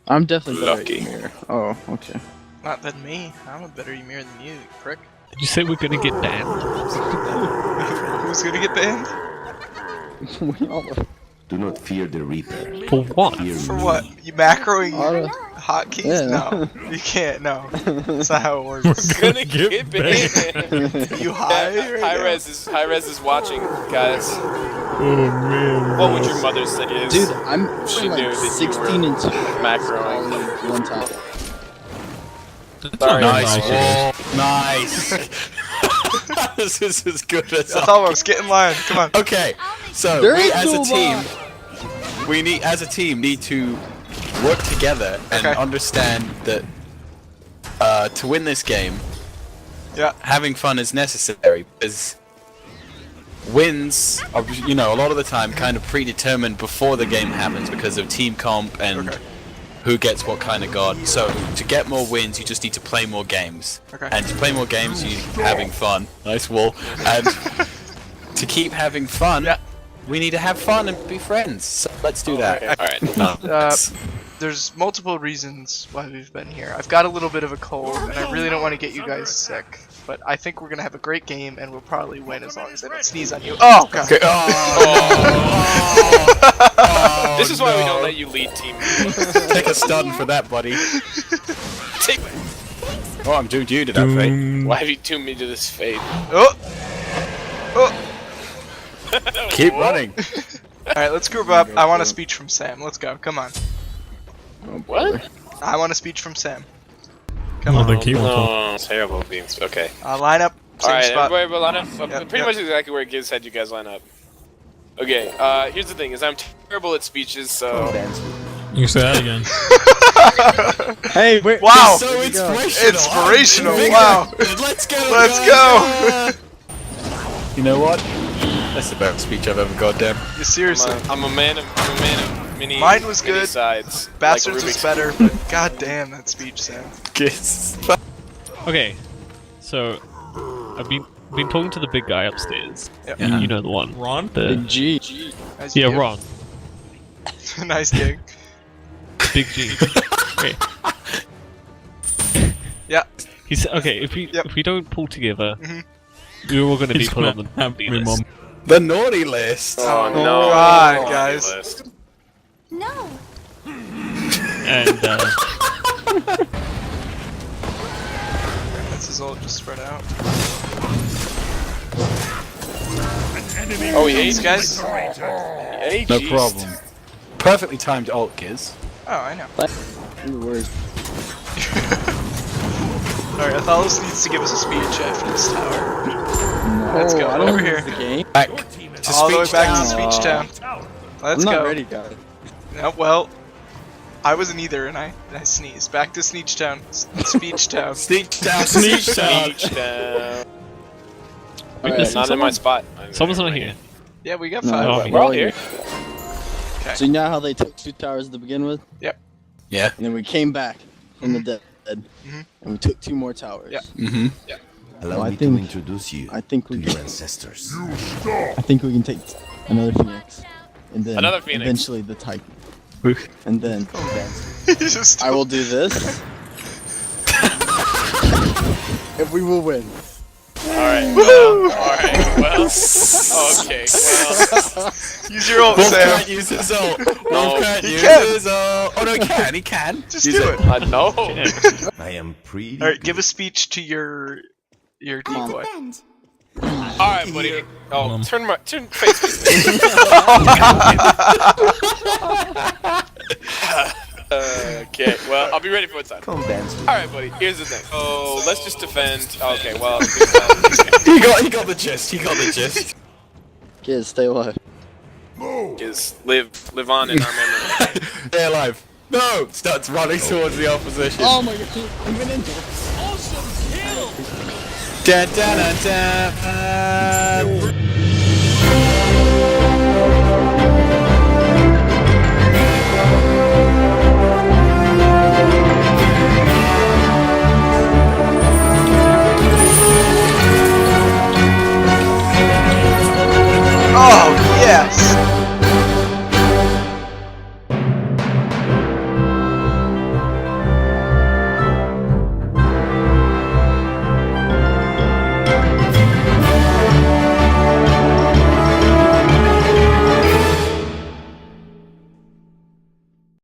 I'm definitely better Lucky. at Ymir. Oh, okay. Not than me. I'm a better Ymir than you, prick. Did you say we're gonna get banned? Who's gonna get banned? We all- Do not fear the Reaper. For what? Fear For me. what? You macroing Auto- hotkeys? Yeah. No, you can't. No, that's not how it works. Gonna get banned. You high? Right High now? res is watching, guys. Oh man. What would your mother say is? Dude, I'm She like knew that you 16 were and 2. macroing. One time. Sorry. Nice. This is as good as That's almost. Get in line. Come on. Okay, so There we is as a no team, need to work together and Okay. understand that to win this game, Yeah. having fun is necessary because wins are, a lot of the time kind of predetermined before the game happens because of team comp and Okay. who gets what kind of god. So to get more wins, you just need to play more games. Okay. And to play more games, you need having fun. Nice wall. And to keep having fun, Yeah. we need to have fun and be friends. So let's do that. Alright. There's multiple reasons why we've been here. I've got a little bit of a cold, and I really don't want to get you guys sick. But I think we're gonna have a great game, and we'll probably win as long as I don't sneeze on you. Oh god! Okay. Oh, This is why we no. don't let you lead team. Take a stun for that, buddy. Oh, I'm doomed you to that fate. Why have you doomed me to this fate? Oh! Oh! Keep running. Alright, let's group up. I want a speech from Sam. Let's go. Come on. What? I want a speech from Sam. Come Oh, on. thank you. No, terrible beings. Okay. Line up. Same Alright, spot. everybody line up. Yep, Pretty yep. much exactly where Giz had you guys line up. Okay, here's the thing, is I'm terrible at speeches, so... You say that again. Hey, wait. Wow! So inspirational. Inspirational! I'm Wow! Let's go. Let's guys. You know what? That's the best speech I've ever got, damn. You seriously. I'm a man of many Mine was many good. sides. Bastards like was better, but god damn that speech, Sam. Kiss. Okay, so I've been talking to the big guy upstairs. Yep. You know the one. Ron? Big G. As you Yeah, do. Ron. Nice dig. Big G. Okay. Yeah. He's okay. If we don't pull together, we're all gonna be put on the naughty list. The naughty list. Oh no! God, guys. List. No. And That's his ult just spread out. Oh, he These hates guys? Hey, No jeez. problem. Perfectly timed ult, Giz. Oh, I know. Where's Alright, Athalos needs to give us a speech after this tower. Let's go. I don't Over think here. it's the game. Back to All the way speech back down. to Speech Town. Let's I'm not go. ready, guys. No, well, I wasn't either, and I sneezed. Back to Sneech Town. Speech Town. Sneak down. Sneak down. Sneech down. Alright, Not in my spot. someone's not here. Yeah, we got No, 5. Oh, We're all here. So you know how they took 2 towers to begin with? Yep. Yeah. And then we came back from the dead. Mhm. And we took 2 more towers. Yep. Mm-hmm. Allow Well, I me think- to introduce you I think to we your ancestors. I think we can take another Phoenix. And then Another Phoenix. eventually the Titan. And then Just I will do this. And we will win. Alright, well, alright, well. Okay, well. use your ult, Wolf Sam. can't use his ult. No, Wolf can't he use can. his ult. Oh no, he can. He can. Just Use do it. No. I am pretty Alright, give a good. speech to your decoy. Bend. Alright, buddy. Oh, turn face me. Okay, well, I'll be ready for what's on. Come dance with Alright, buddy, here's the thing. Oh, let's just defend. Okay, well, He got the gist. He got the gist. Kids, stay alive. just live on in our memory. Stay alive. No! Starts running towards the opposition. Oh my god, I'm gonna into it. Da, da, da, da.